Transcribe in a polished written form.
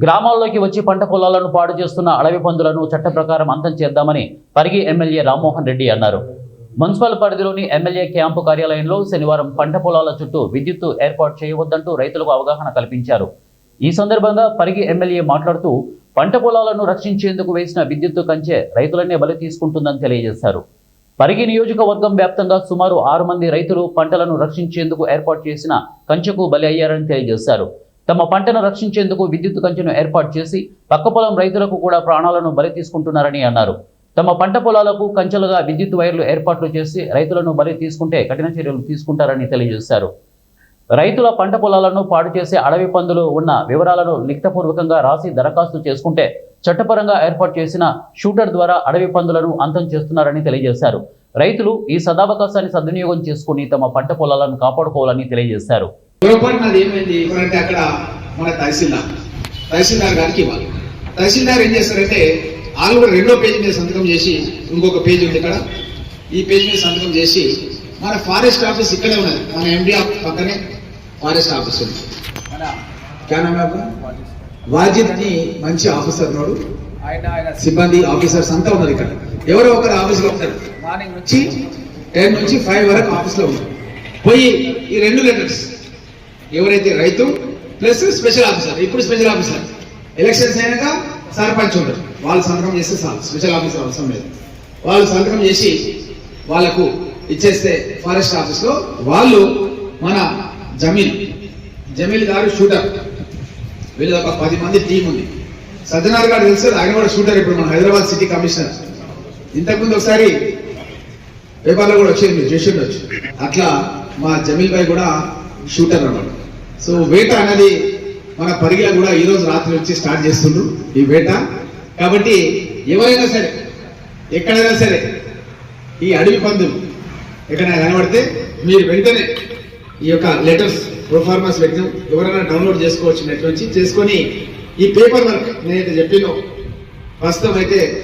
గ్రామాల్లోకి వచ్చి పంట పొలాలను పాడు చేస్తున్న అడవి పందులను చట్ట ప్రకారం అంతం చేద్దామని పరిగి ఎమ్మెల్యే రామ్మోహన్ రెడ్డి అన్నారు. మున్సిపల్ పరిధిలోని ఎమ్మెల్యే క్యాంపు కార్యాలయంలో శనివారం పంట పొలాల చుట్టూ విద్యుత్తు ఏర్పాటు చేయవద్దంటూ రైతులకు అవగాహన కల్పించారు. ఈ సందర్భంగా పరిగి ఎమ్మెల్యే మాట్లాడుతూ పంట పొలాలను రక్షించేందుకు వేసిన విద్యుత్తు కంచె రైతులనే బలి తీసుకుంటుందని తెలియజేశారు. పరిగి నియోజకవర్గం వ్యాప్తంగా సుమారు 6 మంది రైతులు పంటలను రక్షించేందుకు ఏర్పాటు చేసిన కంచెకు బలి అయ్యారని తెలియజేశారు. తమ పంటను రక్షించేందుకు విద్యుత్ కంచెను ఏర్పాటు చేసి పక్క పొలం రైతులకు కూడా ప్రాణాలను బలి తీసుకుంటున్నారని అన్నారు. తమ పంట పొలాలకు కంచెలుగా విద్యుత్ వైర్లు ఏర్పాట్లు చేసి రైతులను బలి తీసుకుంటే కఠిన చర్యలు తీసుకుంటారని తెలియజేశారు. రైతుల పంట పొలాలను పాడు చేసే అడవి పందులు ఉన్న వివరాలను లిఖితపూర్వకంగా రాసి దరఖాస్తు చేసుకుంటే చట్టపరంగా ఏర్పాటు చేసిన షూటర్ ద్వారా అడవి పందులను అంతం చేస్తున్నారని తెలియజేశారు. రైతులు ఈ సదావకాశాన్ని సద్వినియోగం చేసుకుని తమ పంట పొలాలను కాపాడుకోవాలని తెలియజేశారు. అక్కడ మన తహసీల్దార్ గారికి ఇవ్వాలి. తహసీల్దార్ ఏం చేస్తారంటే వాళ్ళు కూడా 2వ పేజీ మీద సంతకం చేసి, ఇంకొక పేజీ ఉంది ఇక్కడ, ఈ పేజీ మీద సంతకం చేసి మన ఫారెస్ట్ ఆఫీస్ ఇక్కడే ఉన్నది, మన ఎండి పక్కనే ఫారెస్ట్ ఆఫీస్ ఉంది. వాజిద్ అని మంచి ఆఫీసర్ ఉన్నాడు, సిబ్బంది ఆఫీసర్స్ అంతా ఉన్నారు ఇక్కడ. ఎవరో ఒకరు ఆఫీస్లో ఉంటారు. మార్నింగ్ నుంచి 10 నుంచి 5 వరకు ఆఫీస్లో ఉంటారు. పోయి ఈ 2 లెటర్స్ ఎవరైతే రైతు ప్లస్ స్పెషల్ ఆఫీసర్, ఇప్పుడు స్పెషల్ ఆఫీసర్ ఎలక్షన్స్ అయినాక సర్పంచ్ ఉంటారు, వాళ్ళు సంతకం చేస్తే చాలు, స్పెషల్ ఆఫీసర్ అవసరం లేదు. వాళ్ళు సంతకం చేసి వాళ్ళకు ఇచ్చేస్తే ఫారెస్ట్ ఆఫీస్ లో వాళ్ళు మన జమీల్ గారు షూటర్, వీళ్ళది ఒక 10 మంది టీం ఉంది. సజ్జనార్ గారు తెలుసు, ఆయన కూడా షూటర్, ఇప్పుడు మన హైదరాబాద్ సిటీ కమిషనర్. ఇంతకుముందు ఒకసారి పేపర్లో కూడా వచ్చేది, మీరు చేసి ఉండొచ్చు. అట్లా మా జమీల్ భాయ్ కూడా షూటర్ అన్నమాట. సో వేట అనేది మన పరిగిలో కూడా ఈ రోజు రాత్రి వచ్చి స్టార్ట్ చేస్తుండ్రు ఈ వేట. కాబట్టి ఎవరైనా సరే ఎక్కడైనా సరే ఈ అడవి పందులు ఎక్కడైనా కనబడితే మీరు వెంటనే ఈ యొక్క లెటర్స్ ప్రొఫార్మస్ పెట్టిన ఎవరైనా డౌన్లోడ్ చేసుకోవచ్చు, నెట్ నుంచి చేసుకొని ఈ పేపర్ వర్క్ నేనైతే చెప్పినో ప్రస్తుతం అయితే